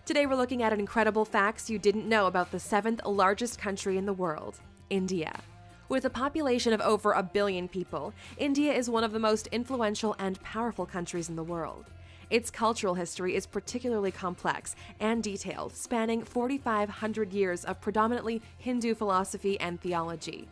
Today we're looking at incredible facts you didn't know about the 7th largest country in the world, India. With a population of over 1 billion people, India is one of the most influential and powerful countries in the world. Its cultural history is particularly complex and detailed, spanning 4,500 years of predominantly Hindu philosophy and theology.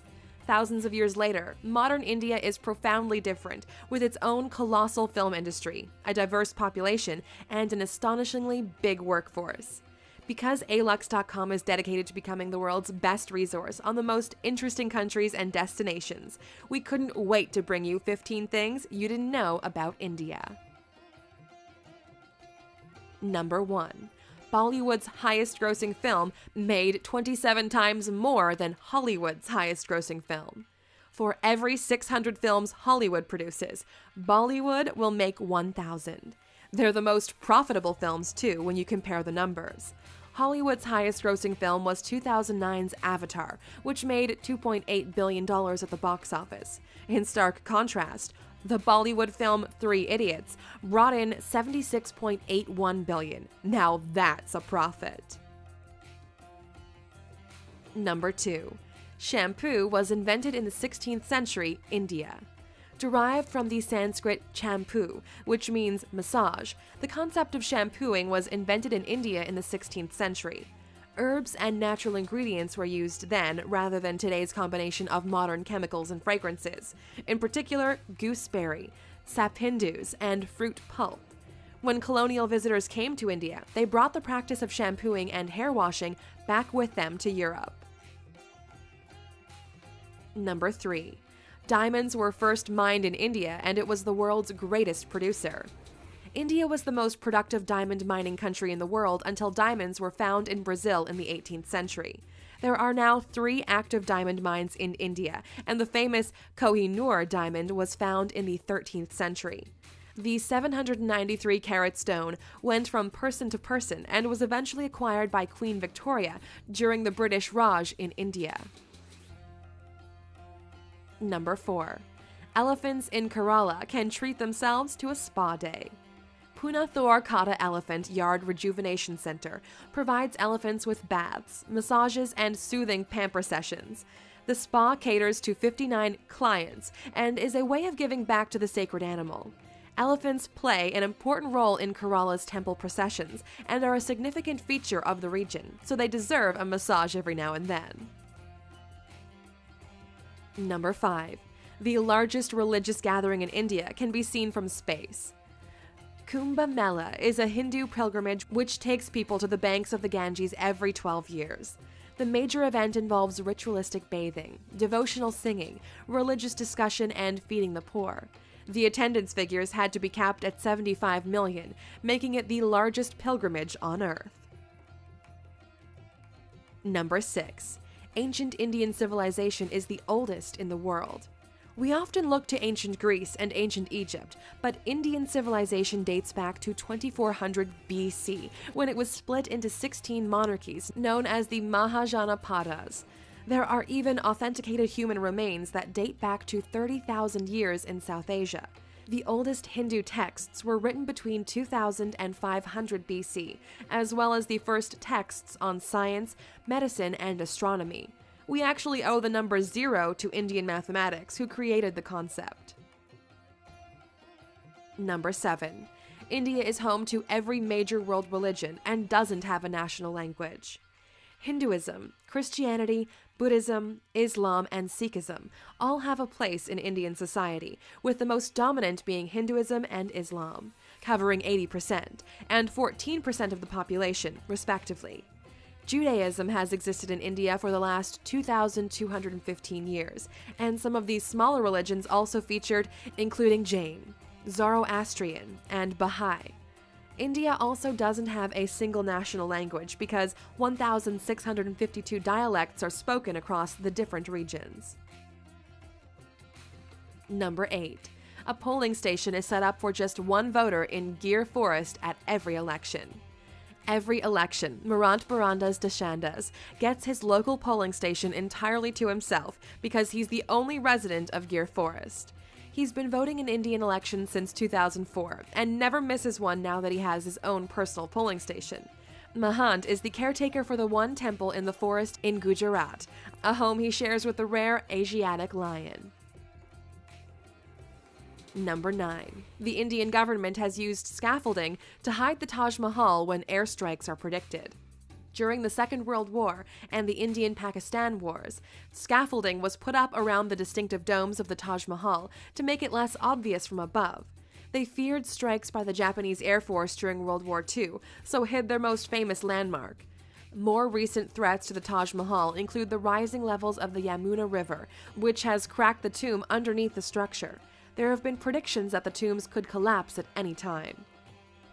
Thousands of years later, modern India is profoundly different, with its own colossal film industry, a diverse population, and an astonishingly big workforce. Because alux.com is dedicated to becoming the world's best resource on the most interesting countries and destinations, we couldn't wait to bring you 15 things you didn't know about India. Number 1. Bollywood's highest-grossing film made 27 times more than Hollywood's highest-grossing film. For every 600 films Hollywood produces, Bollywood will make 1,000. They're the most profitable films, too, when you compare the numbers. Hollywood's highest-grossing film was 2009's Avatar, which made $2.8 billion at the box office. In stark contrast, the Bollywood film 3 Idiots brought in $76.81 billion. Now that's a profit. Number 2. Shampoo was invented in the 16th century, India. Derived from the Sanskrit champu, which means massage, the concept of shampooing was invented in India in the 16th century. Herbs and natural ingredients were used then, rather than today's combination of modern chemicals and fragrances, in particular gooseberry, sapindus, and fruit pulp. When colonial visitors came to India, they brought the practice of shampooing and hair washing back with them to Europe. Number 3. Diamonds were first mined in India, and it was the world's greatest producer. India was the most productive diamond mining country in the world until diamonds were found in Brazil in the 18th century. There are now 3 active diamond mines in India, and the famous Kohinoor diamond was found in the 13th century. The 793-carat stone went from person to person and was eventually acquired by Queen Victoria during the British Raj in India. Number 4. Elephants in Kerala can treat themselves to a spa day. Punathur Kata Elephant Yard Rejuvenation Center provides elephants with baths, massages, and soothing pamper sessions. The spa caters to 59 clients and is a way of giving back to the sacred animal. Elephants play an important role in Kerala's temple processions and are a significant feature of the region, so they deserve a massage every now and then. Number 5. The largest religious gathering in India can be seen from space. Kumbh Mela is a Hindu pilgrimage which takes people to the banks of the Ganges every 12 years. The major event involves ritualistic bathing, devotional singing, religious discussion, and feeding the poor. The attendance figures had to be capped at 75 million, making it the largest pilgrimage on Earth. Number 6. Ancient Indian civilization is the oldest in the world. We often look to ancient Greece and ancient Egypt, but Indian civilization dates back to 2400 BC, when it was split into 16 monarchies known as the Mahajanapadas. There are even authenticated human remains that date back to 30,000 years in South Asia. The oldest Hindu texts were written between 2000 and 500 BC, as well as the first texts on science, medicine, and astronomy. We actually owe the number 0 to Indian mathematics, who created the concept. Number 7. India is home to every major world religion and doesn't have a national language. Hinduism, Christianity, Buddhism, Islam, and Sikhism all have a place in Indian society, with the most dominant being Hinduism and Islam, covering 80% and 14% of the population, respectively. Judaism has existed in India for the last 2,215 years, and some of these smaller religions also featured, including Jain, Zoroastrian, and Baha'i. India also doesn't have a single national language because 1,652 dialects are spoken across the different regions. Number 8. A polling station is set up for just one voter in Gir Forest at every election. Every election, Marant Barandas Deshandas gets his local polling station entirely to himself because he's the only resident of Gir Forest. He's been voting in Indian elections since 2004 and never misses one now that he has his own personal polling station. Mahant is the caretaker for the one temple in the forest in Gujarat, a home he shares with the rare Asiatic lion. Number 9. The Indian government has used scaffolding to hide the Taj Mahal when airstrikes are predicted. During the Second World War and the Indian-Pakistan Wars, scaffolding was put up around the distinctive domes of the Taj Mahal to make it less obvious from above. They feared strikes by the Japanese Air Force during World War II, so hid their most famous landmark. More recent threats to the Taj Mahal include the rising levels of the Yamuna River, which has cracked the tomb underneath the structure. There have been predictions that the tombs could collapse at any time.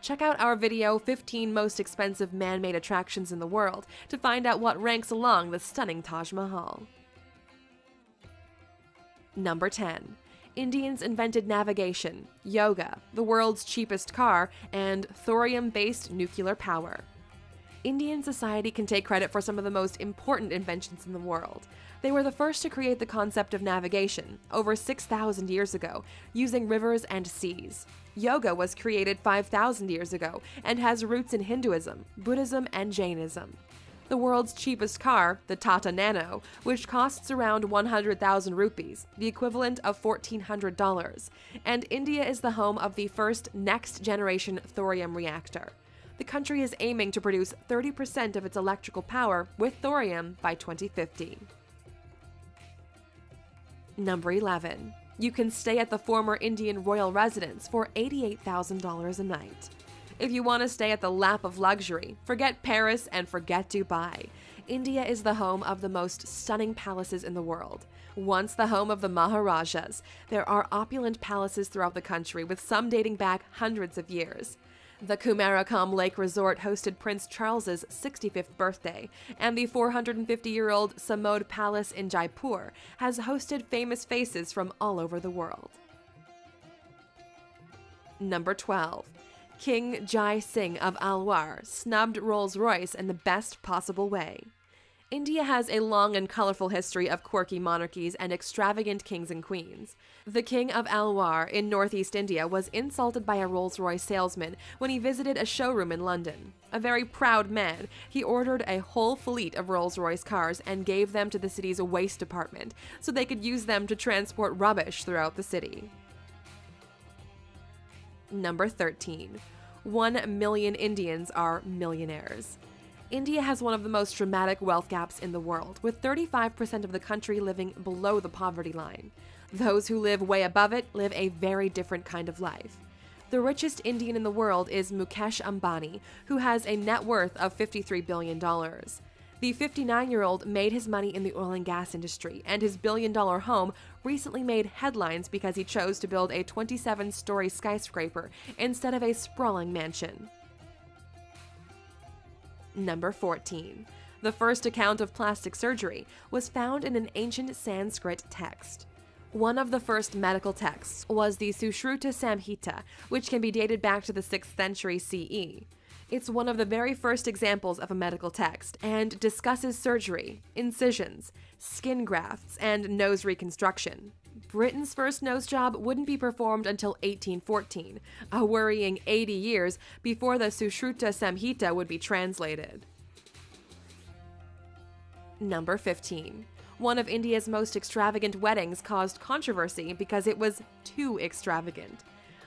Check out our video, 15 Most Expensive Man-Made Attractions in the World, to find out what ranks along the stunning Taj Mahal. Number 10. Indians invented navigation, yoga, the world's cheapest car, and thorium-based nuclear power. Indian society can take credit for some of the most important inventions in the world. They were the first to create the concept of navigation, over 6,000 years ago, using rivers and seas. Yoga was created 5,000 years ago and has roots in Hinduism, Buddhism, and Jainism. The world's cheapest car, the Tata Nano, which costs around 100,000 rupees, the equivalent of $1,400, and India is the home of the first next-generation thorium reactor. The country is aiming to produce 30% of its electrical power with thorium by 2050. Number 11. You can stay at the former Indian royal residence for $88,000 a night. If you want to stay at the lap of luxury, forget Paris and forget Dubai. India is the home of the most stunning palaces in the world. Once the home of the Maharajas, there are opulent palaces throughout the country, with some dating back hundreds of years. The Kumarakam Lake Resort hosted Prince Charles's 65th birthday, and the 450-year-old Samod Palace in Jaipur has hosted famous faces from all over the world. Number 12. King Jai Singh of Alwar snubbed Rolls-Royce in the best possible way. India has a long and colorful history of quirky monarchies and extravagant kings and queens. The King of Alwar in northeast India was insulted by a Rolls-Royce salesman when he visited a showroom in London. A very proud man, he ordered a whole fleet of Rolls-Royce cars and gave them to the city's waste department so they could use them to transport rubbish throughout the city. Number 13. 1 million Indians are millionaires. India has one of the most dramatic wealth gaps in the world, with 35% of the country living below the poverty line. Those who live way above it live a very different kind of life. The richest Indian in the world is Mukesh Ambani, who has a net worth of $53 billion. The 59-year-old made his money in the oil and gas industry, and his billion-dollar home recently made headlines because he chose to build a 27-story skyscraper instead of a sprawling mansion. Number 14. The first account of plastic surgery was found in an ancient Sanskrit text. One of the first medical texts was the Sushruta Samhita, which can be dated back to the 6th century CE. It's one of the very first examples of a medical text and discusses surgery, incisions, skin grafts, and nose reconstruction. Britain's first nose job wouldn't be performed until 1814, a worrying 80 years before the Sushruta Samhita would be translated. Number 15. One of India's most extravagant weddings caused controversy because it was too extravagant.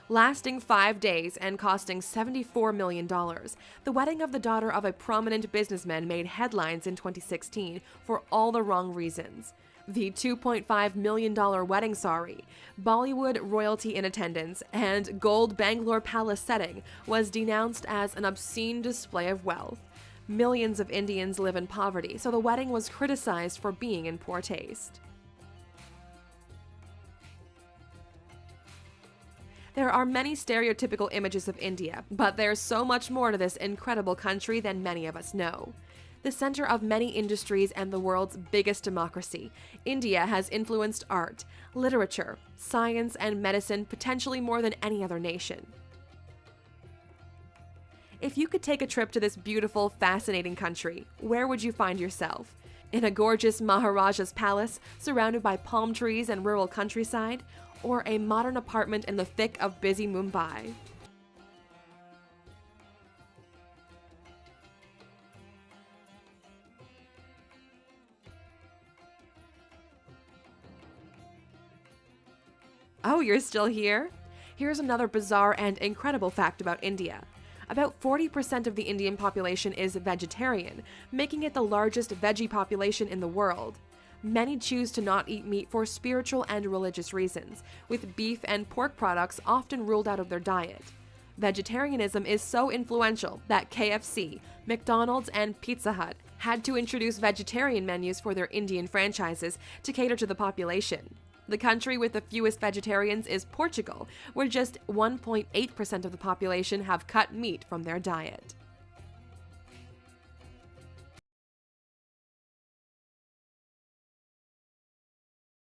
Lasting 5 days and costing $74 million, the wedding of the daughter of a prominent businessman made headlines in 2016 for all the wrong reasons. The $2.5 million wedding sari, Bollywood royalty in attendance, and gold Bangalore Palace setting was denounced as an obscene display of wealth. Millions of Indians live in poverty, so the wedding was criticized for being in poor taste. There are many stereotypical images of India, but there's so much more to this incredible country than many of us know. The center of many industries and the world's biggest democracy, India has influenced art, literature, science, and medicine potentially more than any other nation. If you could take a trip to this beautiful, fascinating country, where would you find yourself? In a gorgeous Maharaja's palace surrounded by palm trees and rural countryside, or a modern apartment in the thick of busy Mumbai? Oh, you're still here? Here's another bizarre and incredible fact about India. About 40% of the Indian population is vegetarian, making it the largest veggie population in the world. Many choose to not eat meat for spiritual and religious reasons, with beef and pork products often ruled out of their diet. Vegetarianism is so influential that KFC, McDonald's, and Pizza Hut had to introduce vegetarian menus for their Indian franchises to cater to the population. The country with the fewest vegetarians is Portugal, where just 1.8% of the population have cut meat from their diet.